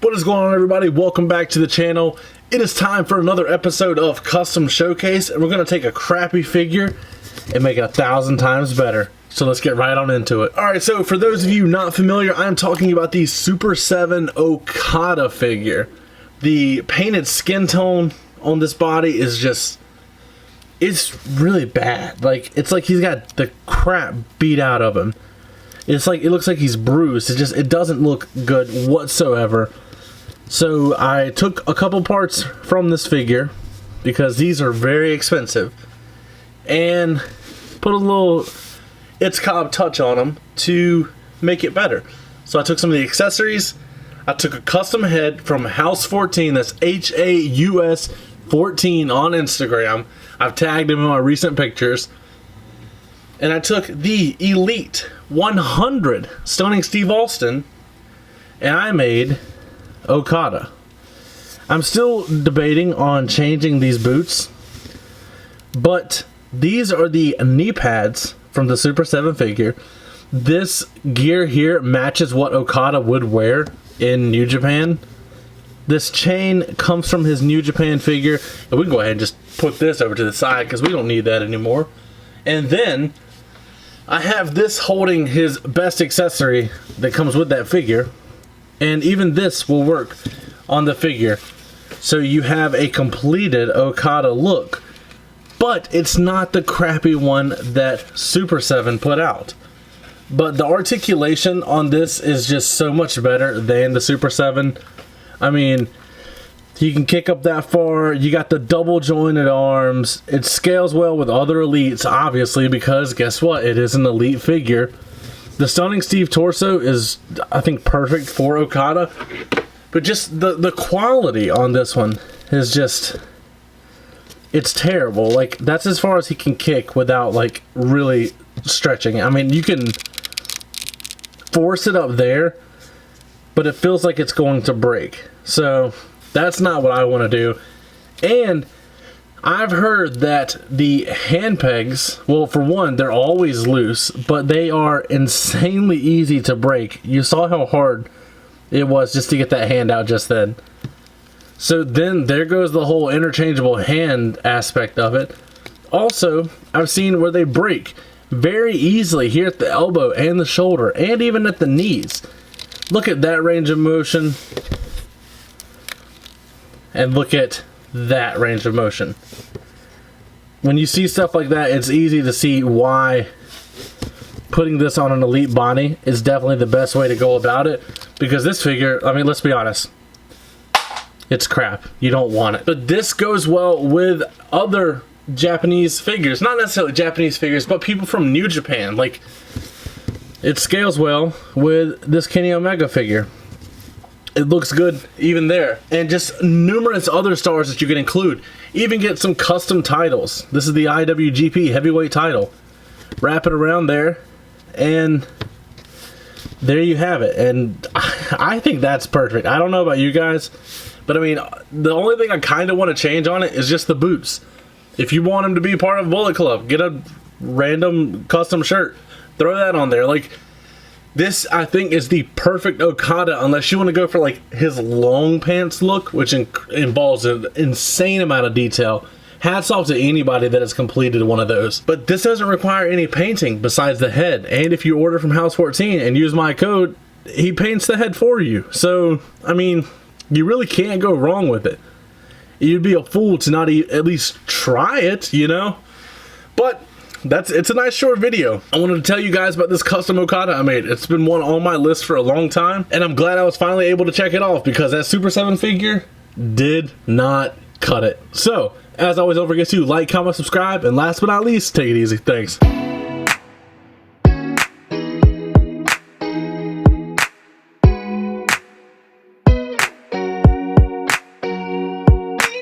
What is going on, everybody? Welcome back to the channel. It is time for another episode of Custom Showcase, and we're going to take a crappy figure and make it 1,000 times better. So let's get right on into it. Alright, so for those of you not familiar, I'm talking about the Super 7 Okada figure. The painted skin tone on this body is just... it's really bad. Like, it's like he's got the crap beat out of him. It's like, it looks like he's bruised. It doesn't look good whatsoever. So I took a couple parts from this figure because these are very expensive and put a little It's Cobb touch on them to make it better. So I took some of the accessories. I took a custom head from House 14. That's HAUS 14 on Instagram. I've tagged him in my recent pictures. And I took the Elite 100 Stunning Steve Austin and I made Okada. I'm still debating on changing these boots, but these are the knee pads from the Super 7 figure. This gear here matches what Okada would wear in New Japan. This chain comes from his New Japan figure, and we can go ahead and just put this over to the side because we don't need that anymore. And then I have this holding his best accessory that comes with that figure, and even this will work on the figure. So you have a completed Okada look, but it's not the crappy one that Super 7 put out. But the articulation on this is just so much better than the Super 7. I mean, he can kick up that far. You got the double jointed arms. It scales well with other elites, obviously, because guess what? It is an elite figure. The Stunning Steve torso is, I think, perfect for Okada. But just the quality on this one is just... it's terrible. Like, that's as far as he can kick without, like, really stretching. I mean, you can force it up there, but it feels like it's going to break. So that's not what I want to do. And I've heard that the hand pegs, well, for one, they're always loose, but they are insanely easy to break. You saw how hard it was just to get that hand out just then. So then there goes the whole interchangeable hand aspect of it. Also, I've seen where they break very easily here at the elbow and the shoulder and even at the knees. Look at that range of motion. And look at that range of motion. When you see stuff like that, it's easy to see why putting this on an elite body is definitely the best way to go about it. Because this figure, I mean, let's be honest, it's crap. You don't want it. But this goes well with other Japanese figures. Not necessarily Japanese figures, but people from New Japan. Like, it scales well with this Kenny Omega figure. It looks good even there. And just numerous other stars that you can include. Even get some custom titles. This is the IWGP heavyweight title. Wrap it around there, and there you have it. And I think that's perfect. I don't know about you guys, but I mean, the only thing I kind of want to change on it is just the boots. If you want him to be part of Bullet Club, get a random custom shirt. Throw that on there. Like, this, I think, is the perfect Okada, unless you want to go for, like, his long pants look, which involves an insane amount of detail. Hats off to anybody that has completed one of those. But this doesn't require any painting besides the head. And if you order from House 14 and use my code, he paints the head for you. So, I mean, you really can't go wrong with it. You'd be a fool to not at least try it, you know? But it's a nice short video. I wanted to tell you guys about this custom Okada I made. It's been one on my list for a long time, and I'm glad I was finally able to check it off because that Super 7 figure did not cut it. So, as always, don't forget to like, comment, subscribe, and last but not least, take it easy. Thanks.